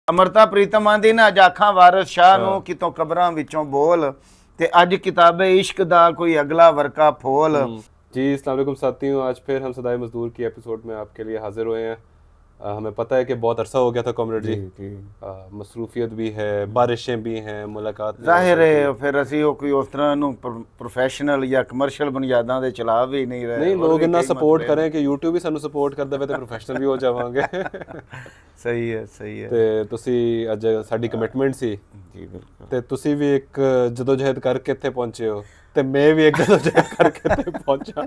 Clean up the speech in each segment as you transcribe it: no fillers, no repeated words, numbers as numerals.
ਅਮਰਤਾ ਪ੍ਰੀਤਮ ਆਂਦੀ ਨਾ ਅੱਜ ਆਖਾਂ ਵਾਰਿਸ ਸ਼ਾਹ ਨੂੰ ਕਿਤੋਂ ਕਬਰਾਂ ਵਿੱਚੋਂ ਬੋਲ ਤੇ ਅੱਜ किताबे इश्क दा कोई अगला वर्का फोल। जी अस्सलाम वालेकुम साथियों, आज फिर हम सदाए मजदूर की एपिसोड में आपके लिए हाजिर हुए हैं। हमें पता है कि बहुत अरसा हो गया था कॉमरेड जी, मसरूफियत भी है, बारिशें भी हैं, मुलाकात ਜ਼ਾਹਿਰ ਹੈ ਫਿਰ ਅਸੀਂ ਉਹ ਕੋਈ ਉਸ ਤਰ੍ਹਾਂ ਨੂੰ ਪ੍ਰੋਫੈਸ਼ਨਲ ਜਾਂ ਕਮਰਸ਼ੀਅਲ ਬੁਨਿਆਦਾਂ ਦੇ ਚਲਾ ਵੀ ਨਹੀਂ ਰਹੇ। नहीं लोग इन्ना सपोर्ट करें कि YouTube भी सानू सपोर्ट कर देवे ते प्रोफेशनल भी हो जावांगे। ਸਹੀ ਹੈ ਸਹੀ ਹੈ। ਤੇ ਤੁਸੀਂ ਅੱਜ ਸਾਡੀ ਕਮਿਟਮੈਂਟ ਸੀ ਜੀ ਬਿਲਕੁਲ। ਤੇ ਤੁਸੀਂ ਵੀ ਇੱਕ ਜਦੋਜਹਿਦ ਕਰਕੇ ਇੱਥੇ ਪਹੁੰਚੇ ਹੋ ਤੇ ਮੈਂ ਵੀ ਇੱਕ ਜਦੋਜਹਿਦ ਕਰਕੇ ਇੱਥੇ ਪਹੁੰਚਾ।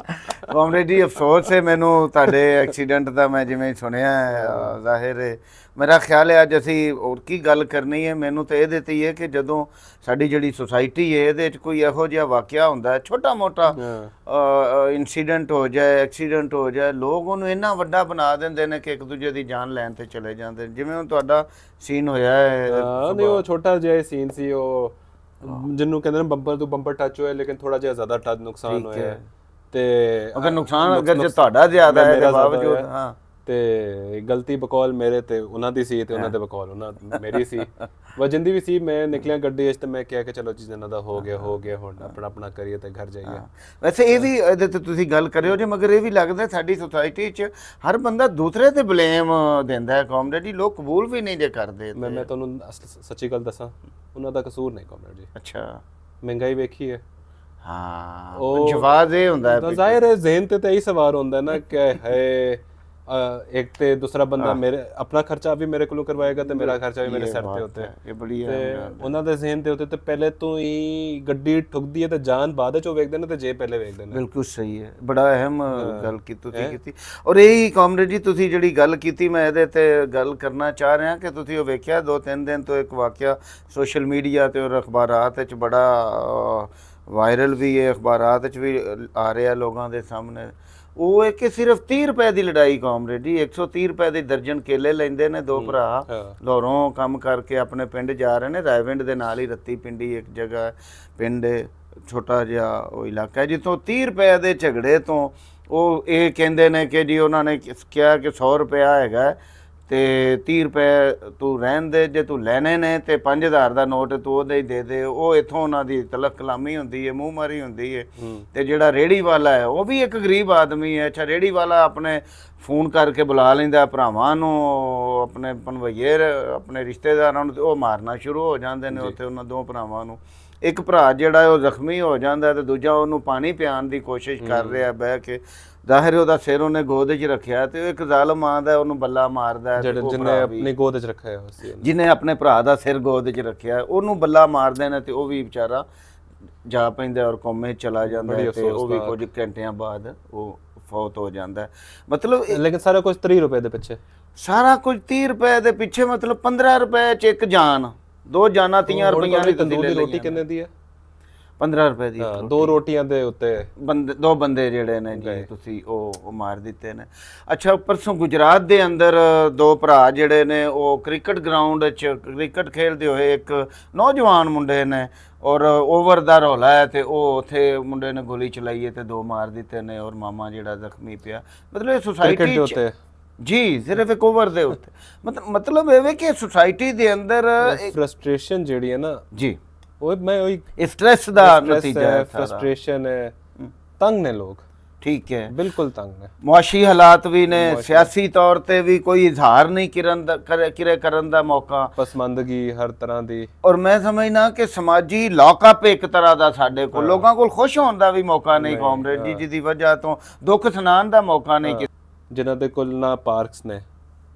ਕਾਮਰੇਡ ਜੀ ਅਫਸੋਸ ਹੈ ਮੈਨੂੰ ਤੁਹਾਡੇ ਐਕਸੀਡੈਂਟ ਦਾ, ਮੈਂ ਜਿਵੇਂ ਸੁਣਿਆ ਜ਼ਾਹਿਰ ਹੈ ਮੇਰਾ ਖਿਆਲ ਹੈ ਅੱਜ ਅਸੀਂ ਹੋਰ ਕੀ ਗੱਲ ਕਰਨੀ ਹੈ। ਮੈਨੂੰ ਤਾਂ ਇਹ ਦਿੱਤੀ ਹੈ ਕਿ ਜਦੋਂ ਸਾਡੀ ਜਿਹੜੀ ਸੁਸਾਇਟੀ ਹੈ ਇਹਦੇ 'ਚ ਕੋਈ ਇਹੋ ਜਿਹਾ ਵਾਕਿਆ ਹੁੰਦਾ ਹੈ, ਛੋਟਾ ਮੋਟਾ ਇਨਸੀਡੈਂਟ ਹੋ ਜਾਏ, ਐਕਸੀਡੈਂਟ ਹੋ ਜਾਏ, ਲੋਕ ਉਹਨੂੰ ਇੰਨਾ ਵੱਡਾ ਬਣਾ ਦਿੰਦੇ ਨੇ ਕਿ ਇੱਕ ਦੂਜੇ ਦੀ ਜਾਨ ਲੈਣ ਤੇ ਚਲੇ ਜਾਂਦੇ। ਜਿਵੇਂ ਹੁਣ ਤੁਹਾਡਾ ਸੀਨ ਹੋਇਆ ਹੈ। ਨਹੀਂ ਉਹ ਛੋਟਾ ਜਿਹਾ ਸੀਨ ਸੀ, ਉਹ ਜਿਹਨੂੰ ਕਹਿੰਦੇ ਨੇ ਬੰਪਰ ਤੋਂ ਬੰਪਰ ਟੱਚ ਹੋਇਆ ਲੇਕਿਨ ਥੋੜਾ ਜਿਹਾ ਜ਼ਿਆਦਾ ਟੱਚ ਨੁਕਸਾਨ ਹੋਇਆ ਤੇ ਅਗਰ ਨੁਕਸਾਨ ਅਗਰ ਜੇ ਤੁਹਾਡਾ ਜ਼ਿਆਦਾ ਹੈ ਤੇ ਬਾਵਜੂਦ ਹਾਂ ਤੇ ਗਲਤੀ ਬਕੌਲ ਮੇਰੇ ਤੇ ਉਹਨਾਂ ਦੀ ਸੀ ਤੇ ਉਹਨਾਂ ਦੇ ਬਕੌਲ ਉਹਨਾਂ ਮੇਰੀ ਸੀ ਵਜੰਦੀ ਵੀ ਸੀ। ਮੈਂ ਨਿਕਲਿਆ ਗੱਡੀ 'ਚ ਤੇ ਮੈਂ ਕਿਹਾ ਕਿ ਚਲੋ ਜੀ ਇਹਨਾਂ ਦਾ ਹੋ ਗਿਆ ਹੁਣ ਆਪਣਾ ਆਪਣਾ ਕਰੀਏ ਤੇ ਘਰ ਜਾਈਏ। ਵੈਸੇ ਇਹ ਵੀ ਇਹਦੇ ਤੇ ਤੁਸੀਂ ਗੱਲ ਕਰਿਓ ਜੇ, ਮਗਰ ਇਹ ਵੀ ਲੱਗਦਾ ਸਾਡੀ ਸੁਸਾਇਟੀ 'ਚ ਹਰ ਬੰਦਾ ਦੂਸਰੇ ਤੇ ਬਲੇਮ ਦਿੰਦਾ ਹੈ ਕਾਮਰੇਡ ਜੀ, ਲੋਕ ਕਬੂਲ ਵੀ ਨਹੀਂ ਜੇ ਕਰਦੇ। ਮੈਂ ਤੁਹਾਨੂੰ ਸੱਚੀ ਗੱਲ ਦੱਸਾਂ, ਉਹਨਾਂ ਦਾ ਕਸੂਰ ਨਹੀਂ ਕਾਮਰੇਡ ਜੀ। ਅੱਛਾ ਮਹਿੰਗਾਈ ਵੇਖੀ ਹੈ। ਹਾਂ ਉਹ ਜਵਾਬ ਇਹ ਹੁੰਦਾ ਹੈ, ਜ਼ਾਹਿਰ ਹੈ ਜ਼ਿਹਨ ਤੇ ਇਹੀ ਸਵਾਰ ਹੁੰਦਾ ਨਾ ਕਿ ਹੈ ਇੱਕ ਤੇ ਦੂਸਰਾ ਬੰਦਾ ਮੇਰੇ ਆਪਣਾ ਖਰਚਾ ਵੀ ਮੇਰੇ ਕੋਲੋਂ ਕਰਵਾਏਗਾ ਤੇ ਮੇਰਾ ਖਰਚਾ ਵੀ ਮੇਰੇ ਸਿਰ ਤੇ ਉੱਤੇ। ਇਹ ਬੜੀ ਤੇ ਉਹਨਾਂ ਦੇ ਜ਼ਿਹਨ ਦੇ ਉੱਤੇ ਤੇ ਪਹਿਲੇ ਤੋਂ ਹੀ ਗੱਡੀ ਠੁਕਦੀ ਹੈ ਤੇ ਜਾਨ ਬਾਅਦ ਚ ਉਹ ਵੇਖਦੇ ਨੇ ਤੇ ਜੇ ਪਹਿਲੇ ਵੇਖਦੇ ਨੇ। ਬਿਲਕੁਲ ਸਹੀ ਹੈ, ਬੜਾ ਅਹਿਮ ਗੱਲ ਤੁਸੀਂ ਕੀਤੀ। ਔਰ ਇਹੀ ਕਾਮਰੇਡ ਜੀ ਤੁਸੀਂ ਜਿਹੜੀ ਗੱਲ ਕੀਤੀ ਮੈਂ ਇਹਦੇ ਤੇ ਗੱਲ ਕਰਨਾ ਚਾਹ ਰਿਹਾ ਕਿ ਤੁਸੀਂ ਉਹ ਵੇਖਿਆ 2-3 ਦਿਨ ਤੋਂ ਇੱਕ ਵਾਕਿਆ ਸੋਸ਼ਲ ਮੀਡੀਆ ਤੇ ਔਰ ਅਖਬਾਰਾਂ 'ਚ ਬੜਾ ਵਾਇਰਲ ਵੀ ਹੈ, ਅਖਬਾਰਾਂ 'ਚ ਵੀ ਆ ਰਿਹਾ ਲੋਕਾਂ ਦੇ ਸਾਹਮਣੇ। ਉਹ ਹੈ ਕਿ ਸਿਰਫ 30 ਰੁਪਏ ਦੀ ਲੜਾਈ ਕਾਮਰੇਡ ਜੀ, 130 ਰੁਪਏ ਦੀ ਦਰਜਨ ਕੇਲੇ ਲੈਂਦੇ ਨੇ ਦੋ ਭਰਾ, ਲਾਹੌਰੋਂ ਕੰਮ ਕਰਕੇ ਆਪਣੇ ਪਿੰਡ ਜਾ ਰਹੇ ਨੇ। ਰਾਏਵਿੰਡ ਦੇ ਨਾਲ ਹੀ ਰੱਤੀ ਪਿੰਡੀ ਇੱਕ ਜਗ੍ਹਾ ਪਿੰਡ ਛੋਟਾ ਜਿਹਾ ਉਹ ਇਲਾਕਾ ਜਿੱਥੋਂ 30 ਰੁਪਏ ਦੇ ਝਗੜੇ ਤੋਂ ਉਹ ਇਹ ਕਹਿੰਦੇ ਨੇ ਕਿ ਜੀ ਉਹਨਾਂ ਨੇ ਕਿਹਾ ਕਿ 100 ਰੁਪਇਆ ਹੈਗਾ ਤੇ 30 ਰੁਪਏ ਤੂੰ ਰਹਿਣ ਦੇ, ਜੇ ਤੂੰ ਲੈਣੇ ਨੇ ਤੇ 5000 ਦਾ ਨੋਟ ਤੂੰ ਉਹਦੇ ਹੀ ਦੇ ਦੇ। ਉਹ ਇੱਥੋਂ ਉਹਨਾਂ ਦੀ ਤਲਕ ਕਲਾਮੀ ਹੁੰਦੀ ਹੈ, ਮੂੰਹ ਮਾਰੀ ਹੁੰਦੀ ਹੈ। ਤੇ ਜਿਹੜਾ ਰੇਹੜੀ ਵਾਲਾ ਹੈ ਉਹ ਵੀ ਇੱਕ ਗਰੀਬ ਆਦਮੀ ਹੈ। ਅੱਛਾ ਰੇਹੜੀ ਵਾਲਾ ਆਪਣੇ ਫੋਨ ਕਰਕੇ ਬੁਲਾ ਲੈਂਦਾ ਭਰਾਵਾਂ ਨੂੰ, ਆਪਣੇ ਭਣਵਈਏ ਆਪਣੇ ਰਿਸ਼ਤੇਦਾਰਾਂ ਨੂੰ, ਤੇ ਉਹ ਮਾਰਨਾ ਸ਼ੁਰੂ ਹੋ ਜਾਂਦੇ ਨੇ ਉੱਥੇ ਉਹਨਾਂ ਦੋ ਭਰਾਵਾਂ ਨੂੰ। ਇੱਕ ਭਰਾ ਜਿਹੜਾ ਉਹ ਜ਼ਖਮੀ ਹੋ ਜਾਂਦਾ ਤੇ ਦੂਜਾ ਉਹਨੂੰ ਪਾਣੀ ਪਿਆਉਣ ਦੀ ਕੋਸ਼ਿਸ਼ ਕਰ ਰਿਹਾ ਬਹਿ ਕੇ। ਜ਼ਾਹਿਰ ਉਹਦਾ ਸਿਰ ਉਹਨੇ ਗੋਦ 'ਚ ਰੱਖਿਆ ਤੇ ਉਹ ਇੱਕ ਜ਼ਾਲਮ ਆਂਦਾ ਉਹਨੂੰ ਬੱਲਾ ਮਾਰਦਾ, ਜਿਹਨੇ ਆਪਣੀ ਗੋਦ 'ਚ ਰੱਖਿਆ ਸੀ, ਜਿਹਨੇ ਆਪਣੇ ਭਰਾ ਦਾ ਸਿਰ ਗੋਦ 'ਚ ਰੱਖਿਆ ਉਹਨੂੰ ਬੱਲਾ ਮਾਰਦੇ ਨੇ ਤੇ ਉਹ ਵੀ ਵਿਚਾਰਾ ਜਾ ਪੈਂਦਾ ਔਰ ਕੋਮੇ 'ਚ ਚਲਾ ਜਾਂਦਾ ਤੇ ਉਹ ਵੀ ਕੁਝ ਘੰਟਿਆਂ ਬਾਅਦ ਉਹ ਫੌਤ ਹੋ ਜਾਂਦਾ। ਮਤਲਬ ਲੇਕਿਨ ਸਾਰਾ ਕੁਝ 30 ਰੁਪਏ ਦੇ ਪਿੱਛੇ, ਸਾਰਾ ਕੁਝ 30 ਰੁਪਏ ਦੇ ਪਿੱਛੇ। ਮਤਲਬ 15 ਰੁਪਏ 'ਚ ਇੱਕ ਜਾਨ, ਦੋ ਜਾਨਾਂ 30 ਰੁਪਈਆਂ ਦੀ ਤੰਦੂਰੀ ਰੋਟੀ ਕਿੰਨੇ ਦੀ ਹੈ? 15 ਰੁਪਏ ਦੀ ਦੋ ਰੋਟੀਆਂ ਦੇ ਉੱਤੇ ਦੋ ਬੰਦੇ ਜਿਹੜੇ ਨੇ ਜੀ ਤੁਸੀਂ ਉਹ ਮਾਰ ਦਿੱਤੇ ਨੇ। ਅੱਛਾ ਪਰਸੋਂ ਗੁਜਰਾਤ ਦੇ ਅੰਦਰ ਦੋ ਭਰਾ ਜਿਹੜੇ ਨੇ ਉਹ ਕ੍ਰਿਕਟ ਗਰਾਊਂਡ 'ਚ ਕ੍ਰਿਕਟ ਖੇਡਦੇ ਹੋਏ ਇੱਕ ਨੌਜਵਾਨ ਮੁੰਡੇ ਨੇ ਔਰ ਓਵਰ ਦਾ ਰੌਲਾ ਹੈ ਤੇ ਉਹ ਉੱਥੇ ਮੁੰਡੇ ਨੇ ਗੋਲੀ ਚਲਾਈ ਹੈ ਤੇ ਦੋ ਮਾਰ ਦਿੱਤੇ ਨੇ ਔਰ ਮਾਮਾ ਜਿਹੜਾ ਜ਼ਖਮੀ ਪਿਆ। ਮਤਲਬ ਇਹ ਸੁਸਾਇਟੀ ਜੀ ਸਿਰਫ ਇੱਕ ਓਵਰ ਦੇ ਉੱਤੇ ਮਤਲਬ ਇਹ ਕਿ ਸੁਸਾਇਟੀ ਦੇ ਅੰਦਰ ਫਰਸਟ੍ਰੇਸ਼ਨ ਜਿਹੜੀ ਹੈ ਨਾ ਜੀ, ਉਹ ਮੈਂ ਉਹੀ ਸਟ੍ਰੈਸ ਦਾ ਨਤੀਜਾ ਹੈ, ਫਰਸਟ੍ਰੇਸ਼ਨ ਹੈ, ਤੰਗ ਨੇ ਲੋਕ। ਠੀਕ ਹੈ, ਬਿਲਕੁਲ ਤੰਗ ਨੇ। ਮੁਆਸ਼ੀ ਹਾਲਾਤ ਵੀ ਨੇ, ਸਿਆਸੀ ਤੌਰ ਤੇ ਵੀ ਕੋਈ ਇਜ਼ਹਾਰ ਨਹੀਂ ਕਰਨ ਦਾ ਮੌਕਾ, ਪਸਮੰਦਗੀ ਹਰ ਤਰ੍ਹਾਂ ਦੀ। ਔਰ ਮੈਂ ਸਮਝਣਾ ਕਿ ਸਮਾਜੀ ਲੌਕਅਪ ਇੱਕ ਤਰ੍ਹਾਂ ਦਾ ਸਾਡੇ ਕੋਲ ਲੋਕਾਂ ਕੋਲ ਖੁਸ਼ ਹੋਣ ਦਾ ਵੀ ਮੌਕਾ ਨਹੀਂ ਕਾਮਰੇਡ ਜੀ, ਜਿਹਦੀ ਵਜ੍ਹਾ ਤੋਂ ਦੁੱਖ ਸੁਣਾਉਣ ਦਾ ਮੌਕਾ ਨਹੀਂ। ਜਿਨ੍ਹਾਂ ਦੇ ਕੋਲ ਨਾ ਪਾਰਕਸ ਨੇ,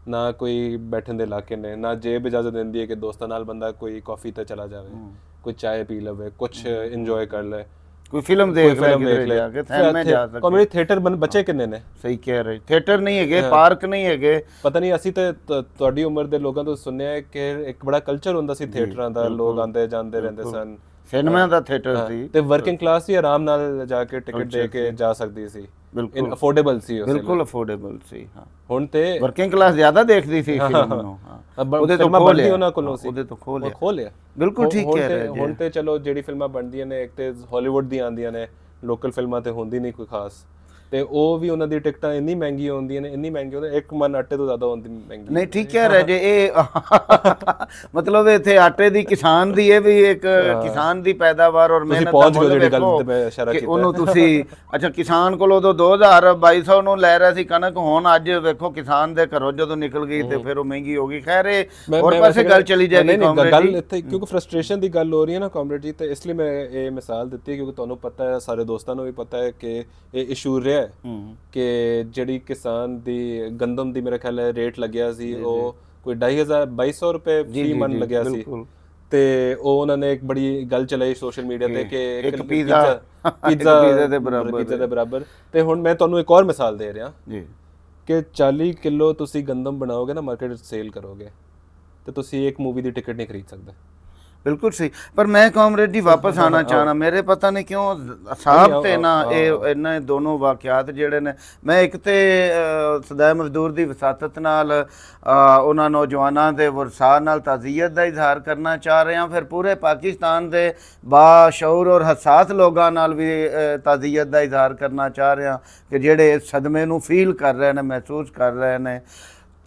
ਨਾ ਕੋਈ ਬੈਠਣ ਦੇ ਇਲਾਕੇ ਨੇ, ਨਾ ਜੇਬ ਇਜਾਜ਼ਤ ਦਿੰਦੀ ਹੈ ਕਿ ਦੋਸਤਾਂ ਨਾਲ ਬੰਦਾ ਕੋਈ ਕਾਫੀ ਤੇ ਚਲਾ ਜਾਵੇ, ਕੋਈ ਚਾय ਪੀ ਲਵੇ, ਕੁਛ ਇੰਜੋਏ ਕਰ ਲੈ, ਕੋਈ ਫਿਲਮ ਦੇਖ ਲੈ। ਕਾਮੇਡੀ ਥੀਏਟਰ ਬੱਚੇ ਕਿੰਨੇ ਨੇ? ਸਹੀ ਕਹਿ ਰਹੇ, ਥੀਏਟਰ ਨਹੀਂ ਹੈਗੇ, ਪਾਰਕ ਨਹੀਂ ਹੈਗੇ। ਪਤਾ ਨਹੀਂ ਅਸੀਂ ਤੇ ਤੁਹਾਡੀ ਉਮਰ ਦੇ ਲੋਕਾਂ ਤੋਂ ਸੁਣਿਆ ਕਿ ਇੱਕ ਬੜਾ ਕਲਚਰ ਹੁੰਦਾ ਸੀ ਥੀਏਟਰਾਂ ਦਾ, ਲੋਕ ਆਉਂਦੇ ਜਾਂਦੇ ਰਹਿੰਦੇ ਸਨ, ਸਿਨੇਮਾ ਦਾ ਥੀਏਟਰ ਸੀ ਤੇ ਵਰਕਿੰਗ ਕਲਾਸ ਹੀ ਆਰਾਮ ਨਾਲ ਜਾ ਕੇ ਟਿਕਟ ਦੇ ਕੇ ਜਾ ਸਕਦੀ ਸੀ। ਬਿਲਕੁਲ ਅਫੋਰਡੇਬਲ ਸੀ, ਬਿਲਕੁਲ ਅਫੋਰਡੇਬਲ ਸੀ। ਹਾਂ ਹੁਣ ਤੇ ਵਰਕਿੰਗ ਕਲਾਸ ਜ਼ਿਆਦਾ ਦੇਖਦੀ ਸੀ ਫਿਲਮ ਨੂੰ। ਉਹਦੇ ਤੋਂ ਬਣਦੀ ਉਹਨਾਂ ਕੋਲੋਂ ਸੀ, ਉਹਦੇ ਤੋਂ ਖੋਲਿਆ। ਬਿਲਕੁਲ ਠੀਕ ਕਹਿ ਰਹੇ ਜੀ। ਹੁਣ ਤੇ ਚਲੋ ਜਿਹੜੀ ਫਿਲਮਾਂ ਬਣਦੀਆਂ ਨੇ ਇੱਕ ਤੇ ਹਾਲੀਵੁੱਡ ਦੀਆਂ ਆਉਂਦੀਆਂ ਨੇ, ਲੋਕਲ ਫਿਲਮਾਂ ਤੇ ਹੁੰਦੀ ਨਹੀਂ ਕੋਈ ਖਾਸ। ਤੇ ਉਹ ਵੀ ਉਹਨਾਂ ਦੀ ਟਿਕਟਾਂ ਇੰਨੀ ਮਹਿੰਗੀਆਂ ਹੁੰਦੀਆਂ ਨੇ, ਇੰਨੀ ਮਹਿੰਗੀ ਹੁੰਦੀ, 1 ਮਨ ਆਟੇ ਤੋਂ ਜ਼ਿਆਦਾ ਹੁੰਦੀ ਮਹਿੰਗੀ। ਨਹੀਂ ਠੀਕ ਕਹਿ ਰਹੇ ਜੇ, ਇਹ ਮਤਲਬ ਇੱਥੇ ਆਟੇ ਦੀ ਕਿਸਾਨ ਦੀ, ਇਹ ਵੀ ਇੱਕ ਕਿਸਾਨ ਦੀ ਪੈਦਾਵਾਰ ਔਰ ਮਿਹਨਤ ਦਾ ਮੁੱਲ ਵੇਖੋ ਕਿ ਉਹਨੂੰ ਤੁਸੀਂ ਅੱਛਾ ਕਿਸਾਨ ਕੋਲ ਉਦੋਂ 2200 ਨੂੰ ਲੈ ਰਿਹਾ ਸੀ ਕਣਕ, ਹੁਣ ਅੱਜ ਵੇਖੋ ਕਿਸਾਨ ਦੇ ਘਰੋਂ ਜਦੋਂ ਨਿਕਲ ਗਈ ਤੇ ਫਿਰ ਉਹ ਮਹਿੰਗੀ ਹੋ ਗਈ। ਖੈਰ ਇਹ ਹੋਰ ਪਾਸੇ ਗੱਲ ਚਲੀ ਜਾਏਗੀ ਗੱਲ ਇੱਥੇ, ਕਿਉਂਕਿ ਫਰਸਟ੍ਰੇਸ਼ਨ ਦੀ ਗੱਲ ਹੋ ਰਹੀ ਹੈ ਨਾ ਕਾਮਰੇਡ ਜੀ, ਤੇ ਇਸ ਲਈ ਮੈਂ ਇਹ ਮਿਸਾਲ ਦਿੱਤੀ ਕਿਉਂਕਿ ਤੁਹਾਨੂੰ ਪਤਾ ਹੈ, ਸਾਰੇ ਦੋਸਤਾਂ ਨੂੰ ਵੀ ਪਤਾ ਹੈ ਕਿ ਇਹ ਇਸ਼ੂ ਰਿਹਾ ਕਿ ਜਿਹੜੀ ਕਿਸਾਨ ਦੀ ਗੰਦਮ ਦੀ ਮੇਰੇ ਖਿਆਲ ਹੈ ਰੇਟ ਲੱਗਿਆ ਸੀ ਉਹ ਕੋਈ 2200 ਰੁਪਏ ਫੀ ਮਨ ਲੱਗਿਆ ਸੀ, ਤੇ ਉਹ ਉਹਨਾਂ ਨੇ ਇੱਕ ਬੜੀ ਗੱਲ ਚਲਾਈ ਸੋਸ਼ਲ ਮੀਡੀਆ ਤੇ ਕਿ ਇੱਕ ਪੀਜ਼ਾ ਦੇ ਬਰਾਬਰ। ਤੇ ਹੁਣ ਮੈਂ ਤੁਹਾਨੂੰ ਇੱਕ ਹੋਰ ਮਿਸਾਲ ਦੇ ਰਿਹਾ ਜੀ ਕਿ 40 ਕਿਲੋ ਤੁਸੀਂ ਗੰਦਮ ਬਣਾਓਗੇ ਨਾ, ਮਾਰਕੀਟ ਵਿੱਚ ਸੇਲ ਕਰੋਗੇ, ਤੇ ਤੁਸੀਂ ਇੱਕ ਮੂਵੀ ਦੀ ਟਿਕਟ ਨਹੀਂ ਖਰੀਦ ਸਕਦੇ। ਬਿਲਕੁਲ ਸਹੀ। ਪਰ ਮੈਂ ਕਾਮਰੇਡ ਜੀ ਵਾਪਸ ਆਣਾ ਚਾਹਣਾ, ਮੇਰੇ ਪਤਾ ਨਹੀਂ ਕਿਉਂ ਸਾਹਬ ਤੇ ਨਾ ਇਹ ਇਹਨਾਂ ਦੋਨੋਂ ਵਾਕਿਆਤ ਜਿਹੜੇ ਨੇ, ਮੈਂ ਇੱਕ ਤੇ ਸਦਾਏ ਮਜ਼ਦੂਰ ਦੀ ਵਸਾਤਤ ਨਾਲ ਉਹਨਾਂ ਨੌਜਵਾਨਾਂ ਦੇ ਵਰਸਾ ਨਾਲ ਤਾਜ਼ੀਅਤ ਦਾ ਇਜ਼ਹਾਰ ਕਰਨਾ ਚਾਹ ਰਿਹਾ, ਫਿਰ ਪੂਰੇ ਪਾਕਿਸਤਾਨ ਦੇ ਬਾਸ਼ਊਰ ਔਰ ਹਸਾਸ ਲੋਕਾਂ ਨਾਲ ਵੀ ਤਾਜ਼ੀਅਤ ਦਾ ਇਜ਼ਹਾਰ ਕਰਨਾ ਚਾਹ ਰਿਹਾ ਕਿ ਜਿਹੜੇ ਇਸ ਸਦਮੇ ਨੂੰ ਫੀਲ ਕਰ ਰਹੇ ਨੇ, ਮਹਿਸੂਸ ਕਰ ਰਹੇ ਨੇ।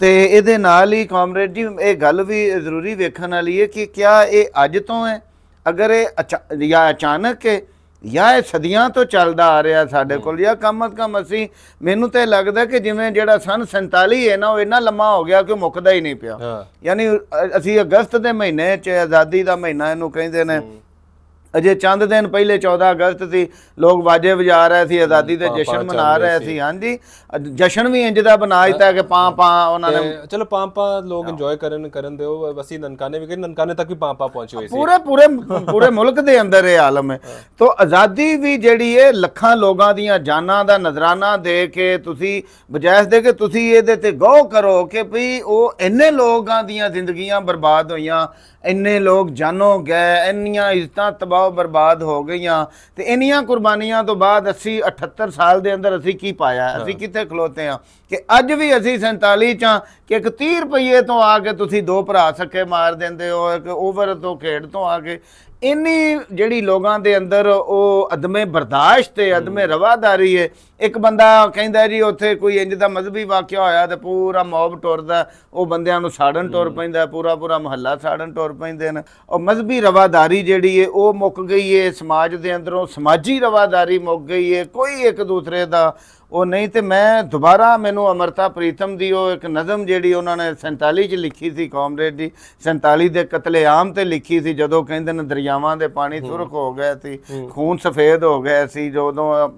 ਤੇ ਇਹਦੇ ਨਾਲ ਹੀ ਕਾਮਰੇਡ ਜੀ ਇਹ ਗੱਲ ਵੀ ਜ਼ਰੂਰੀ ਵੇਖਣ ਵਾਲੀ ਹੈ ਕਿ ਕਿਆ ਇਹ ਅੱਜ ਤੋਂ ਹੈ, ਅਗਰ ਇਹ ਜਾਂ ਅਚਾਨਕ ਹੈ ਜਾਂ ਇਹ ਸਦੀਆਂ ਤੋਂ ਚੱਲਦਾ ਆ ਰਿਹਾ ਸਾਡੇ ਕੋਲ, ਜਾਂ ਕਮ ਅਜ਼ ਕਮ ਅਸੀਂ, ਮੈਨੂੰ ਤਾਂ ਲੱਗਦਾ ਕਿ ਜਿਵੇਂ ਜਿਹੜਾ ਸਨ 47 ਹੈ ਨਾ, ਉਹ ਇੰਨਾ ਲੰਮਾ ਹੋ ਗਿਆ ਕਿ ਉਹ ਮੁੱਕਦਾ ਹੀ ਨਹੀਂ ਪਿਆ। ਯਾਨੀ ਅਸੀਂ ਅਗਸਤ ਦੇ ਮਹੀਨੇ 'ਚ, ਆਜ਼ਾਦੀ ਦਾ ਮਹੀਨਾ ਇਹਨੂੰ ਕਹਿੰਦੇ ਨੇ, ਅਜੇ ਚੰਦ ਦਿਨ ਪਹਿਲੇ 14 ਅਗਸਤ ਸੀ, ਲੋਕ ਵਾਜੇ ਵਜਾ ਰਹੇ ਸੀ, ਆਜ਼ਾਦੀ ਦੇ ਜਸ਼ਨ ਮਨਾ ਰਹੇ ਸੀ। ਹਾਂਜੀ, ਜਸ਼ਨ ਵੀ ਇੰਜ ਦਾ ਬਣਾ ਦਿੱਤਾ ਕਿ ਪਾਂ ਉਹਨਾਂ ਨੇ, ਚਲੋ ਪਾਂ ਲੋਕ ਇੰਜੋਏ ਕਰਨ ਦਿਓ, ਅਸੀਂ ਨਨਕਾਣੇ ਵੀ, ਨਨਕਾਣੇ ਤੱਕ ਵੀ ਪਾਂ ਪਹੁੰਚੇ ਹੋਏ ਸੀ, ਪੂਰੇ ਮੁਲਕ ਦੇ ਅੰਦਰ ਇਹ ਆਲਮ ਹੈ। ਤੋ ਆਜ਼ਾਦੀ ਵੀ ਜਿਹੜੀ ਹੈ ਲੱਖਾਂ ਲੋਕਾਂ ਦੀਆਂ ਜਾਨਾਂ ਦਾ ਨਜ਼ਰਾਨਾ ਦੇ ਕੇ ਤੁਸੀਂ ਬਜਾਇਸ ਦੇ ਕੇ ਤੁਸੀਂ ਇਹਦੇ ਤੇ ਗੌਰ ਕਰੋ ਕਿ ਭਈ ਉਹ ਇੰਨੇ ਲੋਕਾਂ ਦੀਆਂ ਜ਼ਿੰਦਗੀਆਂ ਬਰਬਾਦ ਹੋਈਆਂ, ਇੰਨੇ ਲੋਕ ਜਾਨੋਂ ਗਏ, ਇੰਨੀਆਂ ਇੱਜ਼ਤਾਂ ਤਬਾਹ ਬਰਬਾਦ ਹੋ ਗਈਆਂ, ਤੇ ਇੰਨੀਆਂ ਕੁਰਬਾਨੀਆਂ ਤੋਂ ਬਾਅਦ 78 ਸਾਲ ਦੇ ਅੰਦਰ ਅਸੀਂ ਕੀ ਪਾਇਆ, ਅਸੀਂ ਕਿੱਥੇ ਖਲੋਤੇ ਹਾਂ ਕਿ ਅੱਜ ਵੀ ਅਸੀਂ 47 'ਚ ਕਿ ਇੱਕ 30 ਰੁਪਏ ਤੋਂ ਆ ਕੇ ਤੁਸੀਂ 2 ਭਰਾ ਸਕੇ ਮਾਰ ਦਿੰਦੇ ਹੋ, ਇੱਕ ਓਵਰ ਤੋਂ ਖੇਡ ਤੋਂ ਆ ਕੇ ਇੰਨੀ ਜਿਹੜੀ ਲੋਕਾਂ ਦੇ ਅੰਦਰ ਉਹ ਅਦਮੇ ਬਰਦਾਸ਼ਤ ਤੇ ਅਦਮੇ ਰਵਾਦਾਰੀ ਹੈ। ਇੱਕ ਬੰਦਾ ਕਹਿੰਦਾ ਜੀ ਉੱਥੇ ਕੋਈ ਇੰਜ ਦਾ ਮਜ਼ਹਬੀ ਵਾਕਿਆ ਹੋਇਆ ਤੇ ਪੂਰਾ ਮੌਬ ਟੁਰਦਾ, ਉਹ ਬੰਦਿਆਂ ਨੂੰ ਸਾੜਨ ਟੁਰ ਪੈਂਦਾ, ਪੂਰਾ ਮੁਹੱਲਾ ਸਾੜਨ ਟੁਰ ਪੈਂਦੇ ਨੇ। ਉਹ ਮਜ਼ਹਬੀ ਰਵਾਦਾਰੀ ਜਿਹੜੀ ਹੈ ਉਹ ਮੁੱਕ ਗਈ ਹੈ ਸਮਾਜ ਦੇ ਅੰਦਰੋਂ, ਸਮਾਜੀ ਰਵਾਦਾਰੀ ਮੁੱਕ ਗਈ ਹੈ, ਕੋਈ ਇੱਕ ਦੂਸਰੇ ਦਾ ਉਹ ਨਹੀਂ। ਤੇ ਮੈਂ ਦੁਬਾਰਾ ਮੈਨੂੰ ਅਮਰਤਾ ਪ੍ਰੀਤਮ ਦੀ ਉਹ ਇੱਕ ਨਜ਼ਮ ਜਿਹੜੀ ਉਹਨਾਂ ਨੇ 47 'ਚ ਲਿਖੀ ਸੀ ਕਾਮਰੇਡ ਜੀ, 47 ਦੇ ਕਤਲੇਆਮ ਤੇ ਲਿਖੀ ਸੀ, ਜਦੋਂ ਕਹਿੰਦੇ ਨੇ ਦਰਿਆਵਾਂ ਦੇ ਪਾਣੀ ਸੁਰਖ ਹੋ ਗਏ ਸੀ, ਖੂਨ ਸਫੇਦ ਹੋ ਗਿਆ ਸੀ, ਜਦੋਂ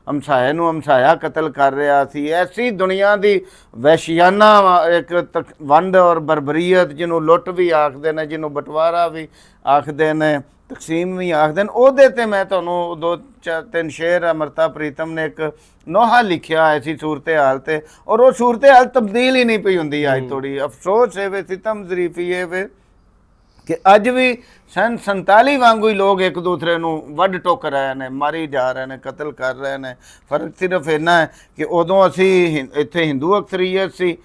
ਹਮਸਾਏ ਨੂੰ ਹਮਸਾਇਆ ਕਤਲ ਕਰ ਰਿਹਾ ਸੀ। ਐਸੀ ਦੁਨੀਆ ਦੀ ਵਹਿਸ਼ਿਆਨਾ ਇੱਕ ਵੰਡ ਔਰ ਬਰਬਰੀਅਤ, ਜਿਹਨੂੰ ਲੁੱਟ ਵੀ ਆਖਦੇ ਨੇ, ਜਿਹਨੂੰ ਬਟਵਾਰਾ ਵੀ ਆਖਦੇ ਨੇ, ਤਕਸੀਮ ਵੀ ਆਖਦੇ ਨੇ, ਉਹਦੇ ਤੇ ਮੈਂ ਤੁਹਾਨੂੰ 2-3 ਸ਼ੇਰ ਅਮਰਤਾ ਪ੍ਰੀਤਮ ਨੇ ਇੱਕ ਨੋਹਾ ਲਿਖਿਆ ਐਸੀ ਸੂਰਤ ਹਾਲ ਤੇ, ਔਰ ਉਹ ਸੂਰਤ ਹਾਲ ਤਬਦੀਲ ਹੀ ਨਹੀਂ ਪਈ ਹੁੰਦੀ ਅੱਜ ਥੋੜੀ। ਅਫਸੋਸ ਹੈ ਵੇ, ਸਿਤਮ ਜ਼ਰੀਫੀ ਹੈ ਵੇ ਕਿ ਅੱਜ ਵੀ 47 ਵਾਂਗੂ ਹੀ ਲੋਕ ਇੱਕ ਦੂਸਰੇ ਨੂੰ ਵੱਢ ਟੁੱਕ ਰਹੇ ਨੇ, ਮਾਰੀ ਜਾ ਰਹੇ ਨੇ, ਕਤਲ ਕਰ ਰਹੇ ਨੇ। ਫਰਕ ਸਿਰਫ ਇੰਨਾ ਹੈ ਕਿ ਉਦੋਂ ਅਸੀਂ ਇੱਥੇ ਹਿੰਦੂ ਅਕਸਰੀਅਤ ਸੀ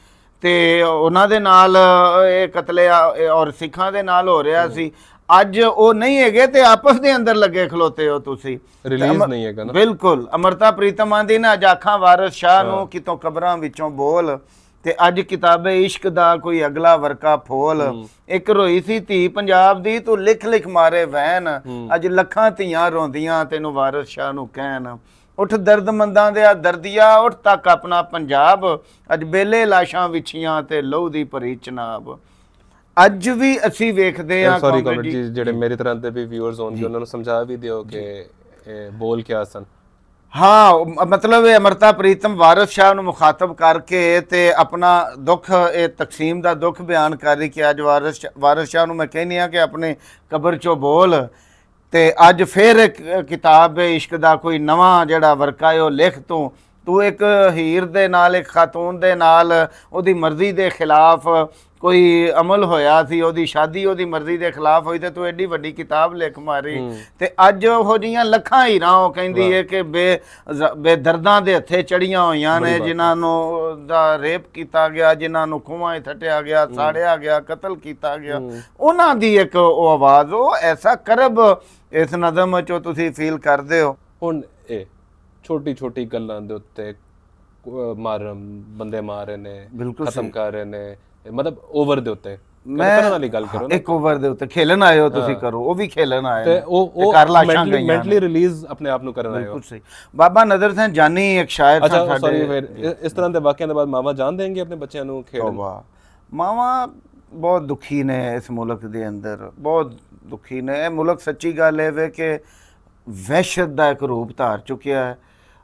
ਤੇ ਉਹਨਾਂ ਦੇ ਨਾਲ ਇਹ ਕਤਲੇ ਔਰ ਸਿੱਖਾਂ ਦੇ ਨਾਲ ਹੋ ਰਿਹਾ ਸੀ। ਅੱਜ ਉਹ ਨਹੀਂ ਹੈਗੇ ਤੇ ਆਪਸ ਦੇ ਅੰਦਰ ਲੱਗੇ ਖਲੋਤੇ ਹੋ ਤੁਸੀਂ, ਰਿਲੀਜ਼ ਨਹੀਂ ਹੈਗਾ ਨਾ। ਬਿਲਕੁਲ। ਅਮਰਤਾ ਪ੍ਰੀਤਮ ਆਂਦੀ ਨਾ, ਅੱਜ ਆਖਾਂ ਵਾਰਿਸ ਸ਼ਾਹ ਨੂੰ ਕਿਤੋਂ ਕਬਰਾਂ ਵਿੱਚੋਂ ਬੋਲ, ਤੇ ਅੱਜ ਕਿਤਾਬੇ ਇਸ਼ਕ ਦਾ ਕੋਈ ਅਗਲਾ ਵਰਕਾ ਫੋਲ। ਇੱਕ ਰੋਈ ਸੀ ਧੀ ਪੰਜਾਬ ਦੀ, ਤੂੰ ਲਿਖ ਮਾਰੇ ਵੈਨ, ਅੱਜ ਲੱਖਾਂ ਧੀਆਂ ਰੋਂਦੀਆਂ ਤੈਨੂੰ ਵਾਰਿਸ ਸ਼ਾਹ ਨੂੰ ਕਹਿਣ। ਉੱਠ ਦਰਦਮੰਦਾਂ ਦੇ ਆ ਦਰਦੀਆ, ਉੱਠ ਤੱਕ ਆਪਣਾ ਪੰਜਾਬ, ਅੱਜ ਬੇਲੇ ਲਾਸ਼ਾਂ ਵਿਛੀਆਂ ਤੇ ਲਹੂ ਦੀ ਭਰੀ ਚਨਾਬ। ਅੱਜ ਵੀ ਅਸੀਂ ਵੇਖਦੇ ਹਾਂ ਸੌਰੀ ਕਾਮਰੇਡ ਜੀ, ਜਿਹੜੇ ਮੇਰੀ ਤਰ੍ਹਾਂ ਦੇ ਵੀ ਵਿਊਅਰਸ ਹੋਣਗੇ ਉਹਨਾਂ ਨੂੰ ਸਮਝਾ ਵੀ ਦਿਓ ਕਿ ਬੋਲ ਕਿਆ ਸਨ। ਹਾਂ, ਮਤਲਬ ਇਹ ਅਮਰਤਾ ਪ੍ਰੀਤਮ ਵਾਰਿਸ ਸ਼ਾਹ ਨੂੰ ਮੁਖਾਤਬ ਕਰਕੇ ਤੇ ਆਪਣਾ ਦੁੱਖ, ਇਹ ਤਕਸੀਮ ਦਾ ਦੁੱਖ ਬਿਆਨ ਕਰ ਰਹੀ ਕਿ ਅੱਜ ਵਾਰਿਸ ਸ਼ਾਹ ਨੂੰ ਮੈਂ ਕਹਿੰਦੀ ਹਾਂ ਕਿ ਆਪਣੇ ਕਬਰ ਚੋਂ ਬੋਲ, ਤੇ ਅੱਜ ਫਿਰ ਕਿਤਾਬ ਇਸ਼ਕ ਦਾ ਕੋਈ ਨਵਾਂ ਜਿਹੜਾ ਵਰਕਾ ਹੈ ਉਹ ਲਿਖ। ਤੂੰ ਇੱਕ ਹੀਰ ਦੇ ਨਾਲ, ਇੱਕ ਖਾਤੂਨ ਦੇ ਨਾਲ ਉਹਦੀ ਮਰਜ਼ੀ ਦੇ ਖਿਲਾਫ ਕੋਈ ਅਮਲ ਹੋਇਆ ਸੀ, ਉਹਦੀ ਸ਼ਾਦੀ ਉਹਦੀ ਮਰਜ਼ੀ ਦੇ ਖਿਲਾਫ ਹੋਈ, ਤੇ ਤੂੰ ਐਡੀ ਵੱਡੀ ਕਿਤਾਬ ਲਿਖ ਮਾਰੀ। ਤੇ ਅੱਜ ਉਹੋ ਜਿਹੀਆਂ ਲੱਖਾਂ ਹੀਰਾਂ ਉਹ ਕਹਿੰਦੀ ਹੈ ਕਿ ਬੇਦਰਦਾਂ ਦੇ ਹੱਥੇ ਚੜੀਆਂ ਹੋਈਆਂ ਨੇ, ਜਿਨ੍ਹਾਂ ਨੂੰ ਦਾ ਰੇਪ ਕੀਤਾ ਗਿਆ, ਜਿਨ੍ਹਾਂ ਨੂੰ ਖੂਹਾਂ 'ਚ ਥੱਟਿਆ ਗਿਆ, ਸਾੜਿਆ ਗਿਆ, ਕਤਲ ਕੀਤਾ ਗਿਆ, ਉਹਨਾਂ ਦੀ ਇੱਕ ਉਹ ਆਵਾਜ਼, ਉਹ ਐਸਾ ਕਰਬ ਇਸ ਨਜ਼ਮ 'ਚੋਂ ਤੁਸੀਂ ਫੀਲ ਕਰਦੇ ਹੋ। ਹੁਣ ਇਹ ਛੋਟੀ ਛੋਟੀ ਗੱਲਾਂ ਦੇ ਉੱਤੇ ਬੰਦੇ ਮਾਰ ਰਹੇ ਨੇ, ਖਤਮ ਕਰ ਰਹੇ ਨੇ, ਮਤਲਬ ਓਵਰ ਦੇ ਉੱਤੇ ਕਰਨ ਵਾਲੀ ਗੱਲ ਕਰੋ ਨਾ। ਇੱਕ ਓਵਰ ਦੇ ਉੱਤੇ ਖੇਲਣ ਆਏ ਹੋ ਤੁਸੀਂ, ਕਰੋ, ਉਹ ਵੀ ਖੇਲਣ ਆਏ ਤੇ ਉਹ ਕਰ ਲਾਸ਼ਾਂ ਗਈਆਂ, ਮੈਂਟਲੀ ਰਿਲੀਜ਼ ਆਪਣੇ ਆਪ ਨੂੰ ਕਰਨ ਆਏ ਹੋ। ਬਿਲਕੁਲ ਸਹੀ। ਬਾਬਾ ਨਦਰ ਸਿੰਘ ਜਾਨੀ ਇੱਕ ਸ਼ਾਇਰ ਸਨ ਸਾਡੇ। ਫਿਰ ਇਸ ਤਰ੍ਹਾਂ ਦੇ ਵਾਕਿਆਂ ਦੇ ਬਾਅਦ ਮਾਵਾਂ ਜਾਣ ਦੇਣਗੇ ਆਪਣੇ ਬੱਚਿਆਂ ਨੂੰ ਖੇਡਣ? ਮਾਵਾਂ ਬਹੁਤ ਦੁਖੀ ਨੇ ਇਸ ਮੁਲਕ ਦੇ ਅੰਦਰ, ਬਹੁਤ ਦੁਖੀ ਨੇ। ਇਹ ਮੁਲਕ ਸੱਚੀ ਗੱਲ ਹੈ ਵੇ ਕਿ ਵਹਿਸ਼ਤ ਦਾ ਇੱਕ ਰੂਪ ਧਾਰ ਚੁੱਕਿਆ ਹੈ।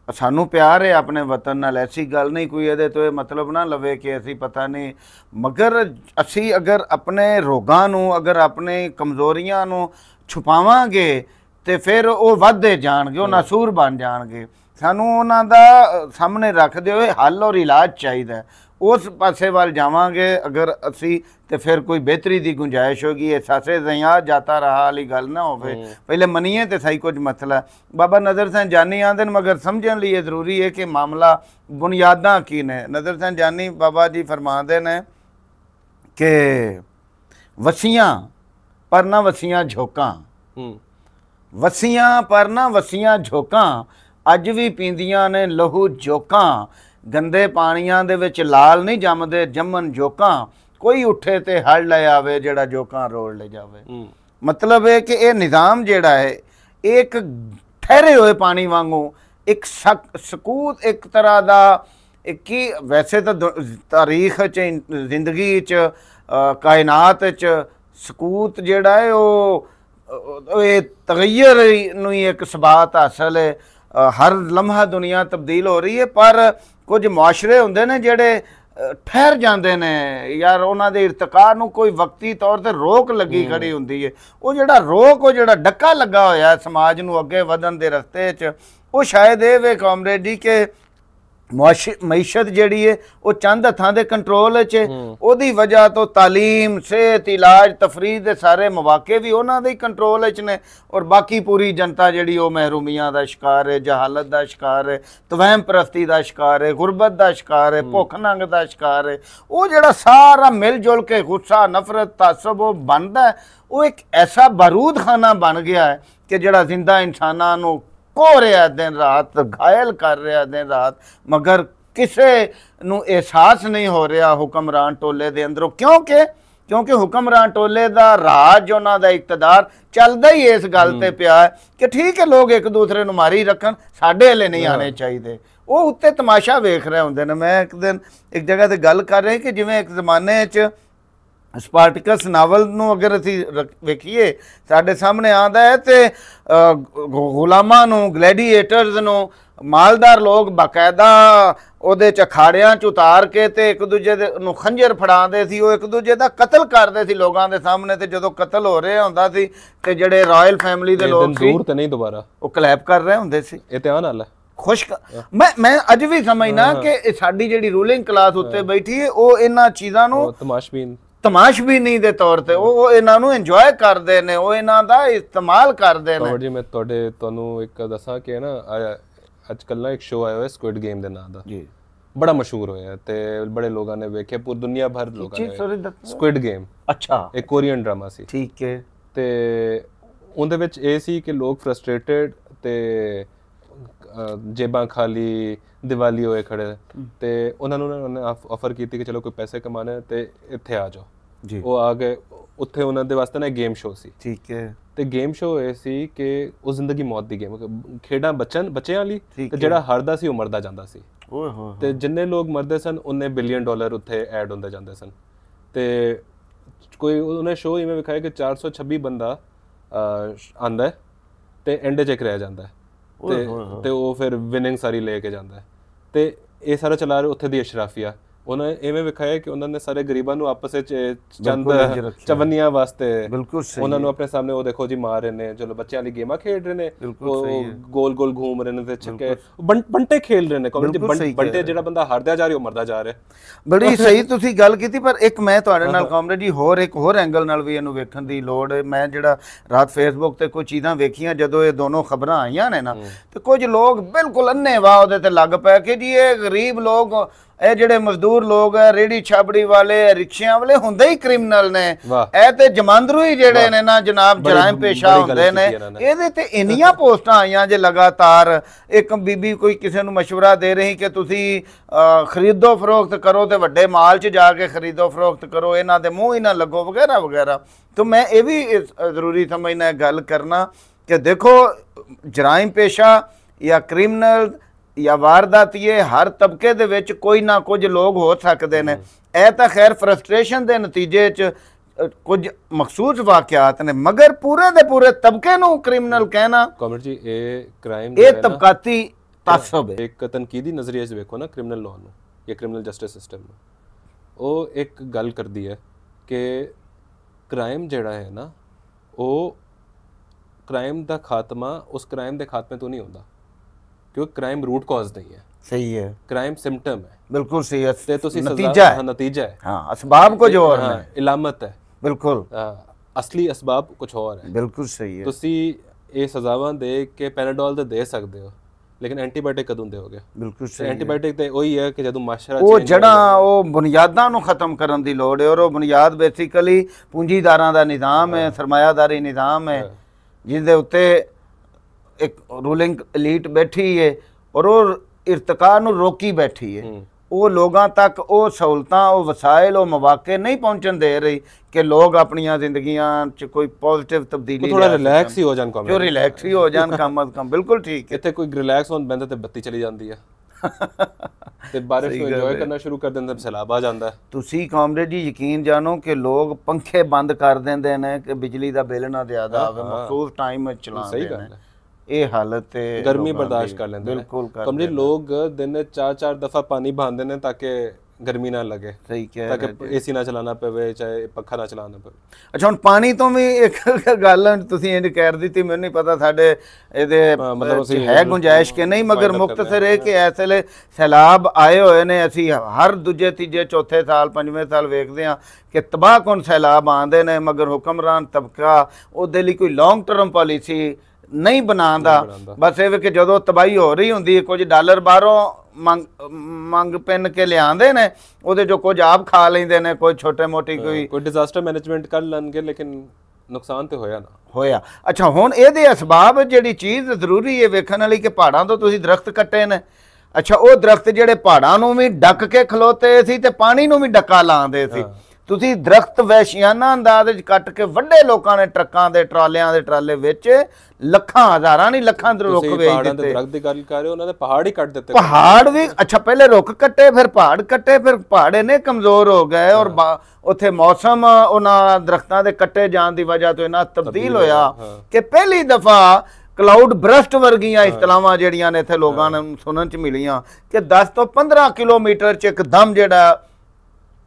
ਸਾਨੂੰ ਪਿਆਰ ਹੈ ਆਪਣੇ ਵਤਨ ਨਾਲ, ਐਸੀ ਗੱਲ ਨਹੀਂ, ਕੋਈ ਇਹਦੇ ਤੋਂ ਇਹ ਮਤਲਬ ਨਾ ਲਵੇ ਕਿ ਅਸੀਂ ਪਤਾ ਨਹੀਂ, ਮਗਰ ਅਸੀਂ ਅਗਰ ਆਪਣੇ ਰੋਗਾਂ ਨੂੰ, ਅਗਰ ਆਪਣੇ ਕਮਜ਼ੋਰੀਆਂ ਨੂੰ ਛੁਪਾਵਾਂਗੇ ਤੇ ਫਿਰ ਉਹ ਵੱਧਦੇ ਜਾਣਗੇ, ਉਹ ਨਾਸੂਰ ਬਣ ਜਾਣਗੇ। ਸਾਨੂੰ ਉਹਨਾਂ ਦਾ ਸਾਹਮਣੇ ਰੱਖਦੇ ਹੋਏ ਹੱਲ ਔਰ ਇਲਾਜ ਚਾਹੀਦਾ। ਉਸ ਪਾਸੇ ਵੱਲ ਜਾਵਾਂਗੇ ਅਗਰ ਅਸੀਂ ਤੇ ਫਿਰ ਕੋਈ ਬਿਹਤਰੀ ਦੀ ਗੁੰਜਾਇਸ਼ ਹੋਗੀ। ਇਹ ਸਾਸੇ ਜ਼ਿਆ ਜਾਤਾ ਰਹਾ ਵਾਲੀ ਗੱਲ ਨਾ ਹੋਵੇ, ਪਹਿਲੇ ਮੰਨੀਏ ਤੇ ਸਹੀ ਕੁਝ ਮਸਲਾ। ਬਾਬਾ ਨਦਰ ਸਿੰਘ ਜਾਨੀ ਆਂਦੇ ਨੇ, ਮਗਰ ਸਮਝਣ ਲਈ ਇਹ ਜ਼ਰੂਰੀ ਹੈ ਕਿ ਮਾਮਲਾ ਬੁਨਿਆਦਾਂ ਕੀ ਨੇ। ਨਦਰ ਸਿੰਘ ਜਾਨੀ ਬਾਬਾ ਜੀ ਫਰਮਾਉਂਦੇ ਨੇ ਕਿ ਵਸੀਆਂ ਪਰ ਨਾ ਵਸੀਆਂ ਝੋਕਾਂ, ਵਸੀਆਂ ਪਰ ਨਾ ਵਸੀਆਂ ਝੋਕਾਂ, ਅੱਜ ਵੀ ਪੀਂਦੀਆਂ ਨੇ ਲਹੂ ਜੋਕਾਂ, ਗੰਦੇ ਪਾਣੀਆਂ ਦੇ ਵਿੱਚ ਲਾਲ ਨਹੀਂ ਜੰਮਦੇ ਜੰਮਣ ਜੋਕਾਂ, ਕੋਈ ਉੱਠੇ ਤੇ ਹੜ ਲੈ ਆਵੇ ਜਿਹੜਾ ਜੋਕਾਂ ਰੋੜ ਲੈ ਜਾਵੇ। ਮਤਲਬ ਹੈ ਕਿ ਇਹ ਨਿਜ਼ਾਮ ਜਿਹੜਾ ਹੈ ਇੱਕ ਠਹਿਰੇ ਹੋਏ ਪਾਣੀ ਵਾਂਗੂ, ਇੱਕ ਸਕੂਤ, ਇੱਕ ਤਰ੍ਹਾਂ ਦਾ ਕਿ ਵੈਸੇ ਤਾਂ ਤਾਰੀਖ 'ਚ, ਜ਼ਿੰਦਗੀ 'ਚ, ਕਾਇਨਾਤ 'ਚ ਸਕੂਤ ਜਿਹੜਾ ਹੈ ਉਹ ਇਹ ਤਗੱਯਰ ਨੂੰ ਹੀ ਇੱਕ ਸਬਾਤ ਹਾਸਲ ਹੈ। ਹਰ ਲਮਹਾ ਦੁਨੀਆ ਤਬਦੀਲ ਹੋ ਰਹੀ ਹੈ, ਪਰ ਕੁਝ ਮੁਆਸ਼ਰੇ ਹੁੰਦੇ ਨੇ ਜਿਹੜੇ ਠਹਿਰ ਜਾਂਦੇ ਨੇ ਯਾਰ, ਉਹਨਾਂ ਦੇ ਇਰਤਕਾ ਨੂੰ ਕੋਈ ਵਕਤੀ ਤੌਰ ਤੇ ਰੋਕ ਲੱਗੀ ਖੜੀ ਹੁੰਦੀ ਹੈ। ਉਹ ਜਿਹੜਾ ਰੋਕ, ਉਹ ਜਿਹੜਾ ਡੱਕਾ ਲੱਗਾ ਹੋਇਆ ਸਮਾਜ ਨੂੰ ਅੱਗੇ ਵਧਣ ਦੇ ਰਸਤੇ 'ਚ, ਉਹ ਸ਼ਾਇਦ ਇਹ ਵੇ ਕਾਮਰੇਡ ਜੀ ਕਿ ਮਈਸ਼ਤ ਜਿਹੜੀ ਹੈ ਉਹ ਚੰਦ ਹੱਥਾਂ ਦੇ ਕੰਟਰੋਲ 'ਚ, ਉਹਦੀ ਵਜ੍ਹਾ ਤੋਂ ਤਾਲੀਮ, ਸਿਹਤ, ਇਲਾਜ, ਤਫਰੀਹ ਦੇ ਸਾਰੇ ਮੌਕੇ ਵੀ ਉਹਨਾਂ ਦੇ ਹੀ ਕੰਟਰੋਲ 'ਚ ਨੇ, ਔਰ ਬਾਕੀ ਪੂਰੀ ਜਨਤਾ ਜਿਹੜੀ ਉਹ ਮਹਿਰੂਮੀਆਂ ਦਾ ਸ਼ਿਕਾਰ ਹੈ, ਜਹਾਲਤ ਦਾ ਸ਼ਿਕਾਰ ਹੈ, ਤਵਹਿਮ ਪ੍ਰਸਤੀ ਦਾ ਸ਼ਿਕਾਰ ਹੈ, ਗੁਰਬਤ ਦਾ ਸ਼ਿਕਾਰ ਹੈ, ਭੁੱਖ ਨੰਗ ਦਾ ਸ਼ਿਕਾਰ ਹੈ। ਉਹ ਜਿਹੜਾ ਸਾਰਾ ਮਿਲ ਜੁਲ ਕੇ ਗੁੱਸਾ, ਨਫ਼ਰਤ, ਤਾਸਬ ਉਹ ਬਣਦਾ, ਉਹ ਇੱਕ ਐਸਾ ਬਾਰੂਦ ਖਾਨਾ ਬਣ ਗਿਆ ਹੈ ਕਿ ਜਿਹੜਾ ਜ਼ਿੰਦਾ ਇਨਸਾਨਾਂ ਨੂੰ ਹੋ ਰਿਹਾ ਦਿਨ ਰਾਤ, ਘਾਇਲ ਕਰ ਰਿਹਾ ਦਿਨ ਰਾਤ, ਮਗਰ ਕਿਸੇ ਨੂੰ ਅਹਿਸਾਸ ਨਹੀਂ ਹੋ ਰਿਹਾ ਹੁਕਮਰਾਨ ਟੋਲੇ ਦੇ ਅੰਦਰੋਂ। ਕਿਉਂਕਿ ਹੁਕਮਰਾਨ ਟੋਲੇ ਦਾ ਰਾਜ, ਉਹਨਾਂ ਦਾ ਇਕਤਦਾਰ ਚੱਲਦਾ ਹੀ ਇਸ ਗੱਲ ਤੇ ਪਿਆ ਹੈ ਕਿ ਠੀਕ ਹੈ ਲੋਕ ਇੱਕ ਦੂਸਰੇ ਨੂੰ ਮਾਰੀ ਰੱਖਣ, ਸਾਡੇ ਹਲੇ ਨਹੀਂ ਆਣੇ ਚਾਹੀਦੇ। ਉਹ ਉੱਤੇ ਤਮਾਸ਼ਾ ਵੇਖ ਰਹੇ ਹੁੰਦੇ ਨੇ। ਮੈਂ ਇੱਕ ਦਿਨ ਇੱਕ ਜਗ੍ਹਾ ਤੇ ਗੱਲ ਕਰ ਰਿਹਾ ਕਿ ਜਿਵੇਂ ਇੱਕ ਜ਼ਮਾਨੇ 'ਚ ਸਪਾਰਟਕਸ ਨਾਵਲ ਨੂੰ ਅਗਰ ਅਸੀਂ ਵੇਖੀਏ, ਸਾਡੇ ਸਾਹਮਣੇ ਆਉਂਦਾ ਹੈ ਤੇ ਗੁਲਾਮਾਂ ਨੂੰ, ਗਲੈਡੀਏਟਰਸ ਨੂੰ ਮਾਲਦਾਰ ਲੋਕ ਬਾਕਾਇਦਾ ਉਹਦੇ 'ਚ ਅਖਾੜਿਆਂ 'ਚ ਉਤਾਰ ਕੇ ਤੇ ਇੱਕ ਦੂਜੇ ਦੇ ਨੂੰ ਖੰਜਰ ਫੜਾਉਂਦੇ ਸੀ, ਉਹ ਇੱਕ ਦੂਜੇ ਦਾ ਕਤਲ ਕਰਦੇ ਸੀ ਲੋਕਾਂ ਦੇ ਸਾਹਮਣੇ। ਤੇ ਜਦੋਂ ਕਤਲ ਹੋ ਰਿਹਾ ਹੁੰਦਾ ਸੀ ਤੇ ਜਿਹੜੇ ਰਾਇਲ ਫੈਮਿਲੀ ਦੇ ਲੋਕ ਸੀ, ਦੂਰ ਤੇ ਨਹੀਂ ਦੁਬਾਰਾ, ਉਹ ਕਲੈਪ ਕਰ ਰਹੇ ਹੁੰਦੇ ਸੀ। ਇਹ ਧਿਆਨ ਨਾਲ ਖੁਸ਼ ਮੈਂ ਅੱਜ ਵੀ ਸਮਝਣਾ ਕਿ ਸਾਡੀ ਜਿਹੜੀ ਰੂਲਿੰਗ ਕਲਾਸ ਉੱਤੇ ਬੈਠੀ ਹੈ, ਉਹ ਇਹਨਾਂ ਚੀਜ਼ਾਂ ਨੂੰ ਤਮਾਸ਼ਬੀਨੀ ਦੇ ਤੌਰ ਤੇ ਉਹ ਇਹਨਾਂ ਨੂੰ ਇੰਜੋਏ ਕਰਦੇ ਨੇ, ਉਹ ਇਹਨਾਂ ਦਾ ਇਸਤੇਮਾਲ ਕਰਦੇ ਨੇ। ਜੀ ਮੈਂ ਤੁਹਾਨੂੰ ਇੱਕ ਦੱਸਾਂ ਕਿ ਨਾ ਅੱਜ ਕੱਲ੍ਹ ਨਾ ਇੱਕ ਸ਼ੋਅ ਆਇਆ ਹੋਇਆ ਸਕੁਇਡ ਗੇਮ ਦੇ ਨਾਂ ਦਾ, ਜੀ ਬੜਾ ਮਸ਼ਹੂਰ ਹੋਇਆ ਤੇ ਬੜੇ ਲੋਕਾਂ ਨੇ ਵੇਖਿਆ, ਪੂਰੀ ਦੁਨੀਆ ਭਰ ਲੋਕਾਂ ਨੇ। ਸਕੁਇਡ ਗੇਮ ਅੱਛਾ ਇੱਕ ਕੋਰੀਅਨ ਡਰਾਮਾ ਸੀ, ਠੀਕ ਹੈ। ਤੇ ਉਹਦੇ ਵਿੱਚ ਇਹ ਸੀ ਕਿ ਲੋਕ ਫਰਸਟ੍ਰੇਟਡ ਤੇ ਜੇਬਾਂ ਖਾਲੀ, ਦੀਵਾਲੀ ਹੋਏ ਖੜੇ, ਤੇ ਉਹਨਾਂ ਨੂੰ ਆਫਰ ਕੀਤੀ ਕਿ ਚਲੋ ਕੋਈ ਪੈਸੇ ਕਮਾਣੇ ਤੇ ਇੱਥੇ ਆ ਜਾਓ ਜੀ। ਉਹ ਆ ਗਏ ਉੱਥੇ, ਉਹਨਾਂ ਦੇ ਵਾਸਤੇ ਨਾ ਗੇਮ ਸ਼ੋਅ ਸੀ, ਠੀਕ ਹੈ। ਤੇ ਗੇਮ ਸ਼ੋਅ ਇਹ ਸੀ ਕਿ ਉਹ ਜ਼ਿੰਦਗੀ ਮੌਤ ਦੀ ਗੇਮ, ਖੇਡਾਂ ਬੱਚਿਆਂ ਲਈ, ਤੇ ਜਿਹੜਾ ਹਾਰਦਾ ਸੀ ਉਹ ਮਰਦਾ ਜਾਂਦਾ ਸੀ। ਤੇ ਜਿੰਨੇ ਲੋਕ ਮਰਦੇ ਸਨ ਉਹਨੇ $1 ਬਿਲੀਅਨ ਉੱਥੇ ਐਡ ਹੁੰਦੇ ਜਾਂਦੇ ਸਨ। ਤੇ ਕੋਈ ਉਹਨੇ ਸ਼ੋਅ ਇਵੇਂ ਵਿਖਾਇਆ ਕਿ 426 ਬੰਦਾ ਆਉਂਦਾ ਤੇ ਐਂਡ 'ਚ ਇੱਕ ਰਹਿ ਜਾਂਦਾ ਤੇ ਉਹ ਫਿਰ ਵਿਨਿੰਗ ਸਾਰੀ ਲੈ ਕੇ ਜਾਂਦਾ। ਤੇ ਇਹ ਸਾਰਾ ਚਲਾ ਰਹੇ ਉੱਥੇ ਦੀ ਅਸ਼ਰਾਫੀਆ। ਉਹਨਾਂ ਇਵੇਂ ਵਿਖਾਇਆ ਕਿ ਉਹਨਾਂ ਨੇ ਸਾਰੇ ਗਰੀਬਾਂ ਨੂੰ ਆਪਸ ਵਿੱਚ ਚੰਦ ਚਵੰਨੀਆਂ ਵਾਸਤੇ ਉਹਨਾਂ ਨੂੰ ਆਪਣੇ ਸਾਹਮਣੇ, ਉਹ ਦੇਖੋ ਜੀ ਮਾਰ ਰਹੇ ਨੇ, ਚਲੋ ਬੱਚਿਆਂ ਲਈ ਗੇਮਾਂ ਖੇਡ ਰਹੇ ਨੇ, ਉਹ ਗੋਲ ਗੋਲ ਘੂਮ ਰਹੇ ਨੇ ਤੇ ਛੱਕੇ ਬੰਟੇ ਖੇਲ ਰਹੇ ਨੇ। ਬੰਟੇ ਜਿਹੜਾ ਬੰਦਾ ਹਾਰਦਾ ਜਾ ਰਿਹਾ ਉਹ ਮਰਦਾ ਜਾ ਰਿਹਾ। ਬੜੀ ਸਹੀ ਤੁਸੀਂ ਗੱਲ ਕੀਤੀ। ਪਰ ਇੱਕ ਮੈਂ ਤੁਹਾਡੇ ਨਾਲ ਕਾਮਰੇਡ ਜੀ ਇੱਕ ਹੋਰ ਐਂਗਲ ਨਾਲ ਵੀ ਇਹਨੂੰ ਵੇਖਣ ਦੀ ਲੋੜ ਹੈ। ਮੈਂ ਜਿਹੜਾ ਰਾਤ ਫੇਸਬੁੱਕ ਤੇ ਕੁਝ ਚੀਜ਼ਾਂ ਵੇਖੀਆਂ ਜਦੋਂ ਇਹ ਦੋਨੋਂ ਖਬਰਾਂ ਆਈਆਂ ਨੇ ਨਾ, ਤੇ ਕੁਝ ਲੋਕ ਬਿਲਕੁਲ ਅੰਨ੍ਹੇਵਾਹ ਉਹਦੇ ਤੇ ਲੱਗ ਪਏ ਕਿ ਜੀ ਇਹ ਗਰੀਬ ਲੋਕ ਇਹ ਜਿਹੜੇ ਮਜ਼ਦੂਰ ਲੋਕ ਹੈ, ਰੇੜੀ ਛਾਬੜੀ ਵਾਲੇ, ਰਿਕਸ਼ਿਆਂ ਵਾਲੇ ਹੁੰਦੇ ਹੀ ਕ੍ਰਿਮੀਨਲ ਨੇ। ਇਹ ਤੇ ਜਮਾਂਦਰੂ ਹੀ ਜਿਹੜੇ ਨੇ ਨਾ ਜਨਾਬ ਜਰਾਇਮ ਪੇਸ਼ਾ ਹੁੰਦੇ ਨੇ। ਇਹਦੇ ਤੇ ਇੰਨੀਆਂ ਪੋਸਟਾਂ ਆਈਆਂ ਜੇ ਲਗਾਤਾਰ। ਇੱਕ ਬੀਬੀ ਕੋਈ ਕਿਸੇ ਨੂੰ ਮਸ਼ਵਰਾ ਦੇ ਰਹੀ ਕਿ ਤੁਸੀਂ ਖਰੀਦੋ ਫਰੋਖਤ ਕਰੋ ਤੇ ਵੱਡੇ ਮਾਲ 'ਚ ਜਾ ਕੇ ਖਰੀਦੋ ਫਰੋਖਤ ਕਰੋ, ਇਹਨਾਂ ਦੇ ਮੂੰਹ ਹੀ ਨਾ ਲੱਗੋ ਵਗੈਰਾ ਵਗੈਰਾ। तो मैं ये भी ज़रूरी समझना गल करना कि देखो जराइम पेशा या क्रिमिनल या वारदाती हर तबके दे विच कोई ना कुछ लोग हो सकते हैं। यह तो खैर फ्रस्ट्रेशन के नतीजे कुछ मखसूस वाक़यात ने, मगर पूरे दे पूरे तबके नूं क्रिमिनल कहना कॉमरेड जी ये क्राइम ये तबकाती तासब है। एक तनकीदी नज़रिए से देखो ना क्रिमिनल लॉ नूं या क्रिमिनल जस्टिस सिस्टम नूं, वो एक गल करदी है कि क्राइम जिहड़ा है ना वो क्राइम दा खात्मा उस क्राइम दे खात्मे तो नहीं होता, क्योंकि क्राइम रूट कॉज नहीं है। सही है, क्राइम सिम्पटम है। बिल्कुल सही है, ते तुसी नतीजा है। हाँ, नतीजा है। हाँ, असबाब कुछ और है, इलामत है। बिल्कुल असली असबाब कुछ और है। बिल्कुल सही है। तुसी ये सजावां दे के पैनाडोल दे सकते हो, लेकिन एंटीबायोटिक कदों दोगे? बिल्कुल सही। एंटीबायोटिक ते वही है कि जदों माशरा वो जड़ा वो बुनियादां नूं खत्म करन दी लोड़ है, और वो बुनियाद बेसिकली पूंजीदारां दा निज़ाम है, सरमायादारी निज़ाम है, जिसदे उत्ते एक रूलिंग एलीट बैठी है और वो इरतिका नूं रोकी बैठी है। वो लोगों तक वो सहूलतां, वो वसाइल, वो मौके नहीं पहुंचन दे रही कि लोग अपनियां जिंदगियां च कोई पॉजिटिव तब्दीली थोड़ा रिलैक्स ही हो जान, जो रिलैक्स ही हो जान कम अज कम। बिल्कुल ठीक है। इत्थे कोई रिलैक्स होन बैंदा ते बत्ती चली जाती है ते बारिश को एंजॉय करना शुरू कर दिंदे, सैलाब आ जांदा है। तुसी कामरेड जी यकीन जानो कि लोग पंखे बंद कर देंदे ने कि बिजली दा बिल ना ज़्यादा आवे, मखसूस टाइम में चलांदे ने। ये हालत है, गर्मी बर्दाश्त कर लेंदे। बिल्कुल कमरे लोग दिन में 4-4 दफा पानी बहांदे ने ताकि गर्मी ना लगे। सही कह ताकि एसी ना चलाना पवे, चाहे पक्खा ना चलाना पवे। अच्छा हुण पानी तो भी एक गल तुसीं इंज कर दी, मैनूं नहीं पता साडे इहदे मतलब है गुंजाइश कि नहीं, मगर मुख्तसर है कि इस वेले सैलाब आए हुए ने। असीं हर दूजे तीजे चौथे साल पंजवें साल वेखदे हां कि तबाहकुन सैलाब आंदे ने, मगर हुक्मरान तबका उहदे लई कोई लॉन्ग टर्म पॉलिसी नहीं बनांदा। बस ये कि जदों तबाही हो रही हुंदी कुछ डॉलर बाहरों मंग पिन के लियादे ने, उहदे जो कुछ आप खा लेंदे ने, कोई छोटे मोटी कोई डिजास्टर मैनेजमेंट कर लैणगे, लेकिन नुकसान तो होया ना होया। अच्छा हुण इहदे असबाब जिहड़ी चीज़ जरूरी है वेखण वाली कि पहाड़ां तो तुसीं दरख्त कट्टे ने। अच्छा वो दरख्त जिहड़े पहाड़ां नूं भी ढक के खलोते सी ते पानी नूं भी डक्का लांदे सी। ਤੁਸੀਂ ਦਰਖਤ ਵਹਿਸ਼ਿਆਨਾ ਅੰਦਾਜ਼ ਵਿੱਚ ਕੱਟ ਕੇ ਵੱਡੇ ਲੋਕਾਂ ਨੇ ਟਰੱਕਾਂ ਦੇ ਟਰਾਲਿਆਂ ਦੇ ਟਰਾਲੇ ਵਿੱਚ ਲੱਖਾਂ ਹਜ਼ਾਰਾਂ ਨਹੀਂ ਲੱਖਾਂ ਦੇ ਰੁੱਖ ਵੇਚ ਦਿੱਤੇ। ਦਰਖਤ ਦੀ ਗੱਲ ਕਰ ਰਹੇ ਹੋ, ਉਹਨਾਂ ਦੇ ਪਹਾੜ ਹੀ ਕੱਟ ਦਿੱਤੇ। ਪਹਾੜ ਵੀ ਅੱਛਾ ਪਹਿਲੇ ਰੁੱਖ ਕੱਟੇ ਫਿਰ ਪਹਾੜ ਕੱਟੇ, ਫਿਰ ਪਹਾੜ ਇੰਨੇ ਕਮਜ਼ੋਰ ਹੋ ਗਏ ਔਰ ਉੱਥੇ ਮੌਸਮ ਉਹਨਾਂ ਦਰਖਤਾਂ ਦੇ ਕੱਟੇ ਜਾਣ ਦੀ ਵਜ੍ਹਾ ਤੋਂ ਇੰਨਾ ਤਬਦੀਲ ਹੋਇਆ ਕਿ ਪਹਿਲੀ ਦਫਾ ਕਲਾਉਡ ਬਰਸਟ ਵਰਗੀਆਂ ਇਸਤਲਾਹਾਂ ਜਿਹੜੀਆਂ ਨੇ ਇੱਥੇ ਲੋਕਾਂ ਨੂੰ ਸੁਣਨ ਚ ਮਿਲੀਆਂ ਕਿ 10 ਤੋਂ 15 ਕਿਲੋਮੀਟਰ ਚ ਇੱਕਦਮ ਜਿਹੜਾ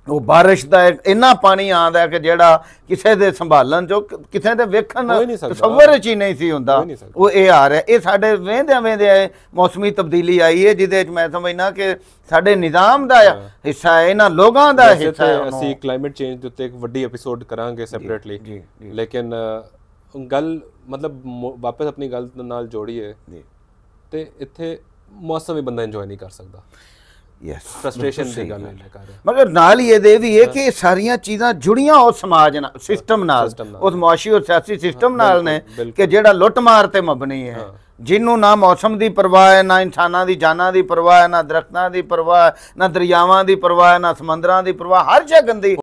वो बारिश का इन्ना पानी आंदा है कि जेड़ा किसी दे संभालन जो किसी दे वेखण तसव्वुर च ही नहीं सी हुंदा। वो ये आ रहा है, ये साडे वेंदे वेंदे मौसमी तब्दीली आई है जिहदे च मैं समझना कि साडे निज़ाम दा हिस्सा है, इन्हां लोगां दा हिस्सा है। असीं क्लाइमेट चेंज दे उत्ते एक वड्डी एपीसोड करांगे सैपरेटली, लेकिन गल मतलब वापस अपनी गल नाल जोड़ीए ते इत्थे मौसम भी बंदा इंजॉय नहीं कर सकदा। फ्रस्ट्रेशन दी गल है कर, मगर नाल ही ये भी है कि सारियां चीज़ां जुड़ियां उस समाज नाल, सिस्टम नाल, उस मुआशी और सियासी सिस्टम नाल ने कि जेड़ा लुट मार ते मबनी है, जिन्हों ना मौसम की परवाह है, ना इंसानां दी जानां दी परवाह है, ना दरख्तां दी परवाह, ना दरियावां दी परवाह, ना समंदरां दी परवाह, हर शै गंदी